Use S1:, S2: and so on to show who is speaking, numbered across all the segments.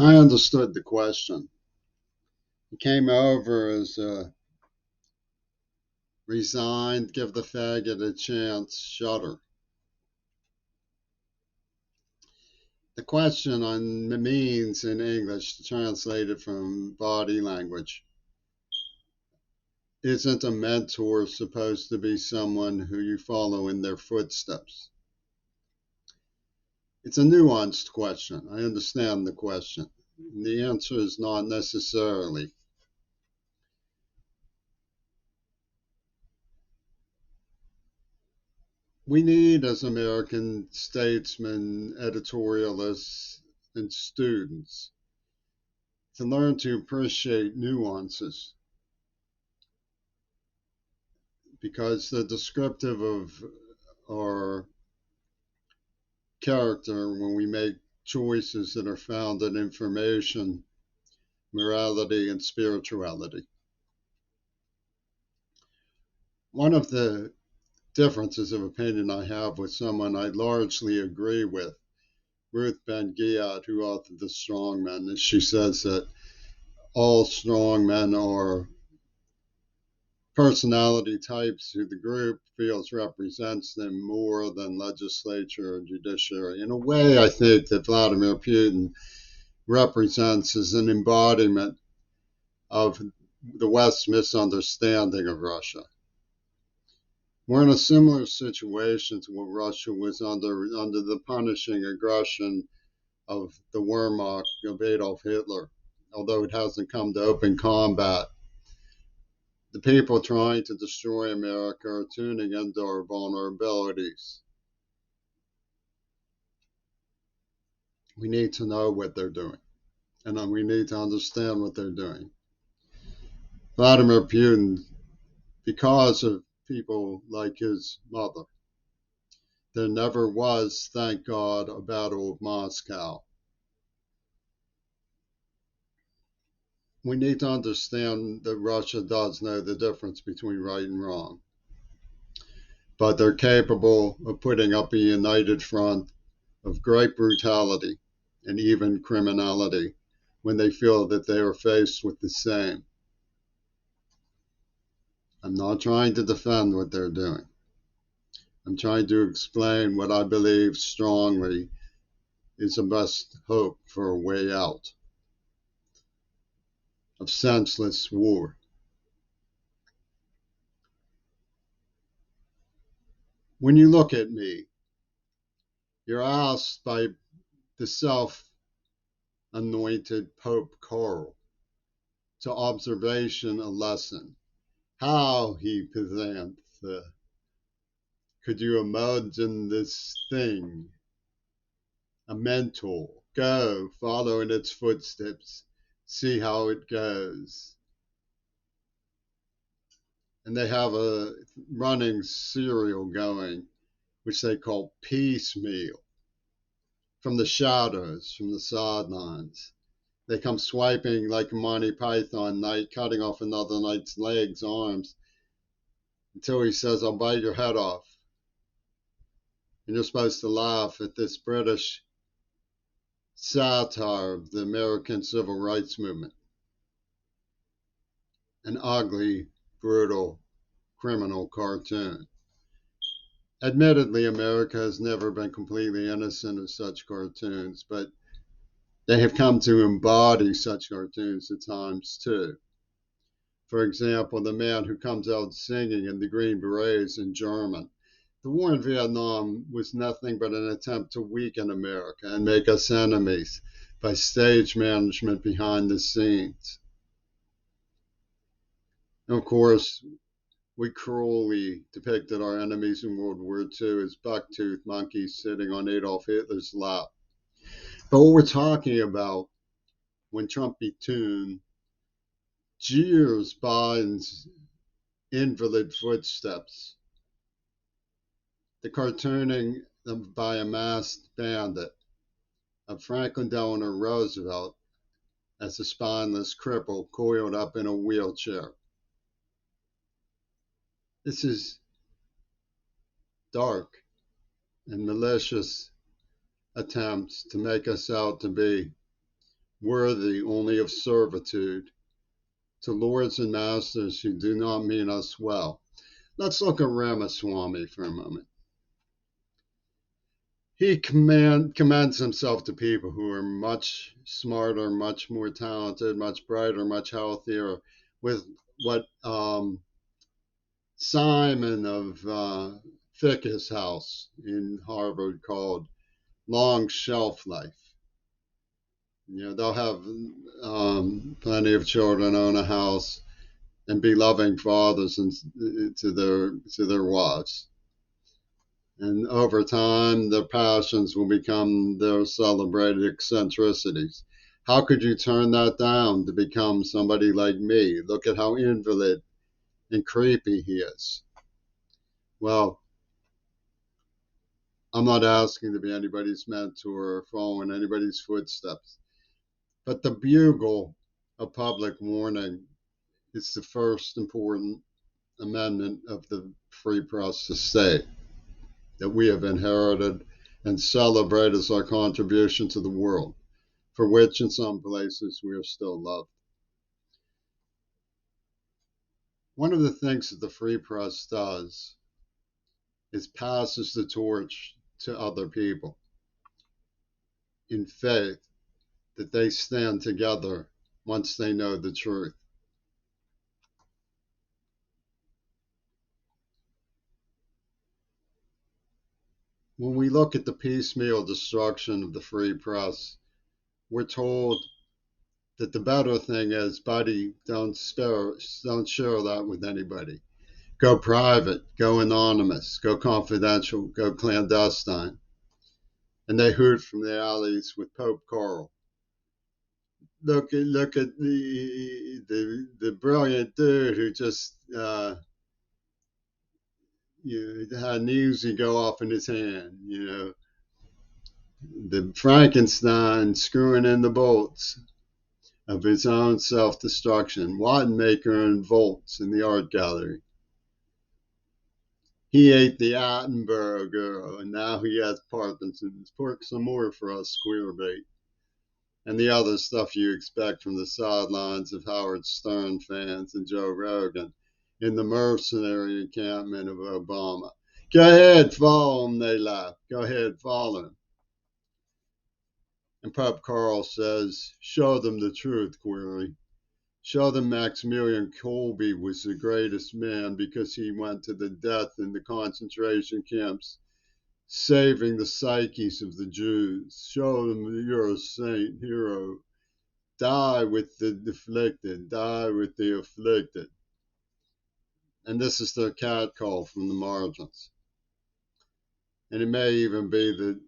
S1: I understood the question. He came over as a resigned, give the faggot a chance, shudder. The question on means in English, translated from body language, isn't a mentor supposed to be someone who you follow in their footsteps? It's a nuanced question. I understand the question. The answer is not necessarily. We need, as American statesmen, editorialists, and students, to learn to appreciate nuances because they're descriptive of our character when we make choices that are founded in information, morality, and spirituality. One of the differences of opinion I have with someone I largely agree with, Ruth Ben-Ghiat, who authored The Strong Men, is she says that all strong men are personality types who the group feels represents them more than legislature or judiciary. In a way, I think that Vladimir Putin represents as an embodiment of the West's misunderstanding of Russia. We're in a similar situation to what Russia was under the punishing aggression of the Wehrmacht of Adolf Hitler, although it hasn't come to open combat. The people trying to destroy America are tuning into our vulnerabilities. We need to know what they're doing, and we need to understand what they're doing. Vladimir Putin, because of people like his mother, there never was, thank God, a Battle of Moscow. We need to understand that Russia does know the difference between right and wrong, but they're capable of putting up a united front of great brutality and even criminality when they feel that they are faced with the same. I'm not trying to defend what they're doing. I'm trying to explain what I believe strongly is the best hope for a way out of senseless war. When you look at me, you're asked by the self anointed Pope Carl to observation a lesson. How, he presents, could you imagine this thing, a mentor, go, follow in its footsteps, see how it goes. And they have a running serial going, which they call Piecemeal, from the shadows, from the sidelines. They come swiping like a Monty Python knight, cutting off another knight's legs, arms, until he says, I'll bite your head off. And you're supposed to laugh at this British satire of the American civil rights movement. An ugly, brutal, criminal cartoon. Admittedly, America has never been completely innocent of such cartoons, but they have come to embody such cartoons at times too. For example, the man who comes out singing in the Green Berets in German. The war in Vietnam was nothing but an attempt to weaken America and make us enemies by stage management behind the scenes. Of course, we cruelly depicted our enemies in World War II as buck-toothed monkeys sitting on Adolf Hitler's lap. But what we're talking about when Trumpy Toon jeers Biden's invalid footsteps, the cartooning by a masked bandit of Franklin Delano Roosevelt as a spineless cripple coiled up in a wheelchair. This is dark and malicious attempts to make us out to be worthy only of servitude to lords and masters who do not mean us well. Let's look at Ramaswamy for a moment. He commends himself to people who are much smarter, much more talented, much brighter, much healthier, with what Simon of Ficke's house in Harvard called long shelf life. They'll have plenty of children, own a house, and be loving fathers to their wives. And over time, their passions will become their celebrated eccentricities. How could you turn that down to become somebody like me? Look at how invalid and creepy he is. Well, I'm not asking to be anybody's mentor or following anybody's footsteps, but the bugle of public warning is the first important amendment of the free press estate that we have inherited and celebrate as our contribution to the world, for which in some places we are still loved. One of the things that the free press does is passes the torch to other people in faith that they stand together once they know the truth. When we look at the piecemeal destruction of the free press, we're told that the better thing is, buddy, don't share that with anybody. Go private, go anonymous, go confidential, go clandestine. And they hoot from the alleys with Pope Carl. Look at the brilliant dude who just had an Uzi go off in his hand. The Frankenstein screwing in the bolts of his own self-destruction. Wattenmaker and Volts in the art gallery. He ate the Attenborough girl, and now he has Parkinson's. Pork some more for us, Squeerbait. And the other stuff you expect from the sidelines of Howard Stern fans and Joe Rogan in the mercenary encampment of Obama. Go ahead, follow him, they laugh. Go ahead, follow him. And Pope Carl says, show them the truth, Query. Show them Maximilian Kolbe was the greatest man because he went to the death in the concentration camps, saving the psyches of the Jews. Show them that you're a saint, hero. Die with the afflicted, die with the afflicted. And this is their catcall from the margins. And it may even be the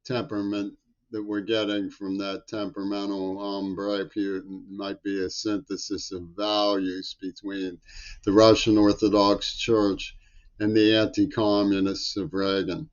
S1: temperament that we're getting from that temperamental hombre Putin might be a synthesis of values between the Russian Orthodox Church and the anti-communists of Reagan.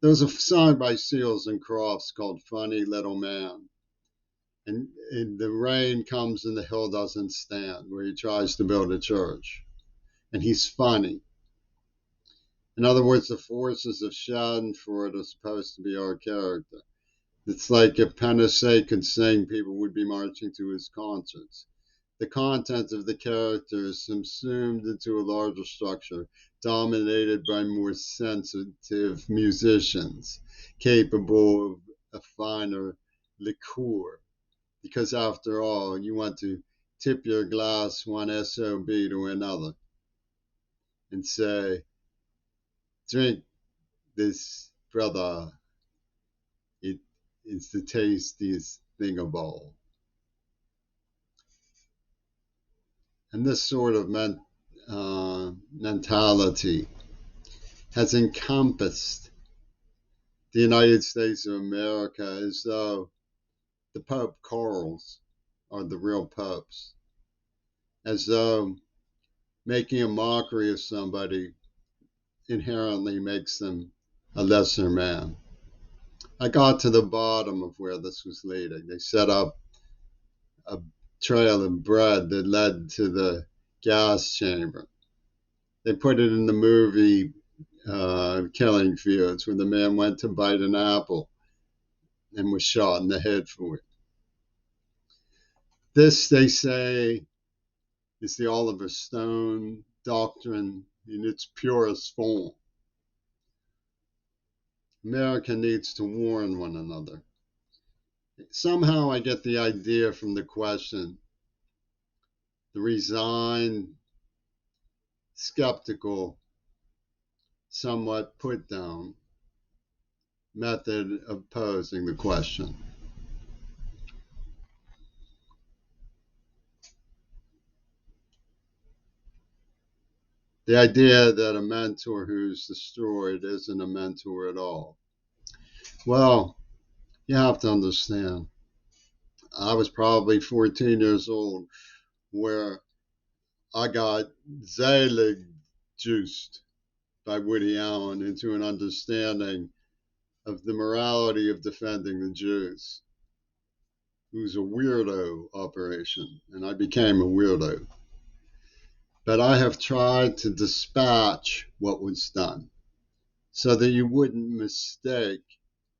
S1: There was a song by Seals and Crofts called Funny Little Man. And the rain comes and the hill doesn't stand, where he tries to build a church. And he's funny. In other words, the forces of Schadenfreude are supposed to be our character. It's like if Panacea could sing, people would be marching to his concerts. The content of the character is subsumed into a larger structure, dominated by more sensitive musicians, capable of a finer liqueur. Because after all, you want to tip your glass one SOB to another and say, drink this, brother. It's the tastiest thing of all. And this sort of mentality has encompassed the United States of America as though the Pope Carls are the real popes, as though making a mockery of somebody inherently makes them a lesser man. I got to the bottom of where this was leading. They set up a trail of bread that led to the gas chamber. They put it in the movie Killing Fields, where the man went to bite an apple and was shot in the head for it. This, they say, is the Oliver Stone doctrine in its purest form. America needs to warn one another. Somehow I get the idea from the question, the resigned, skeptical, somewhat put down method of posing the question. The idea that a mentor who's destroyed isn't a mentor at all. Well, you have to understand, I was probably 14 years old where I got Zelig juiced by Woody Allen into an understanding of the morality of defending the Jews. It was a weirdo operation, and I became a weirdo. But I have tried to dispatch what was done so that you wouldn't mistake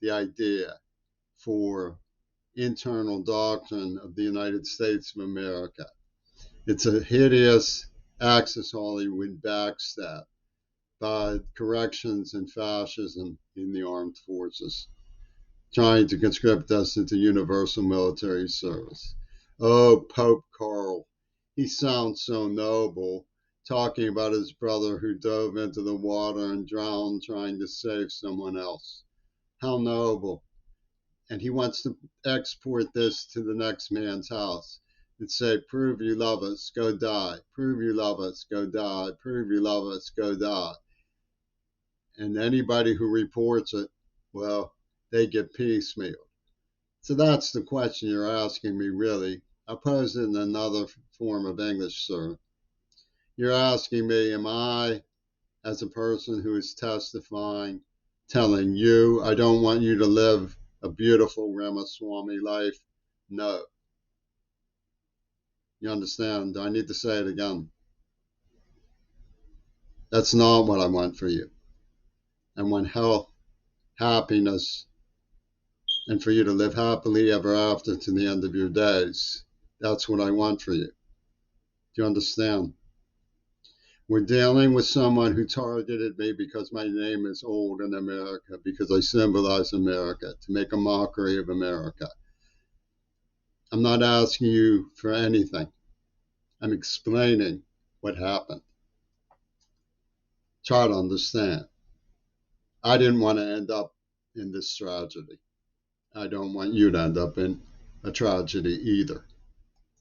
S1: the idea for internal doctrine of the United States of America. It's a hideous Axis Hollywood backstab by corrections and fascism in the armed forces, trying to conscript us into universal military service. Oh, Pope Karl, he sounds so noble, talking about his brother who dove into the water and drowned trying to save someone else. How noble. And he wants to export this to the next man's house and say, prove you love us, go die. Prove you love us, go die. Prove you love us, go die. And anybody who reports it, well, they get piecemeal. So that's the question you're asking me, really. I'll pose it in another form of English, sir. You're asking me, am I, as a person who is testifying, telling you I don't want you to live a beautiful Ramaswamy life? No. You understand? Do I need to say it again? That's not what I want for you. I want health, happiness, and for you to live happily ever after to the end of your days. That's what I want for you. Do you understand? We're dealing with someone who targeted me because my name is old in America, because I symbolize America, to make a mockery of America. I'm not asking you for anything. I'm explaining what happened. Try to understand. I didn't want to end up in this tragedy. I don't want you to end up in a tragedy either.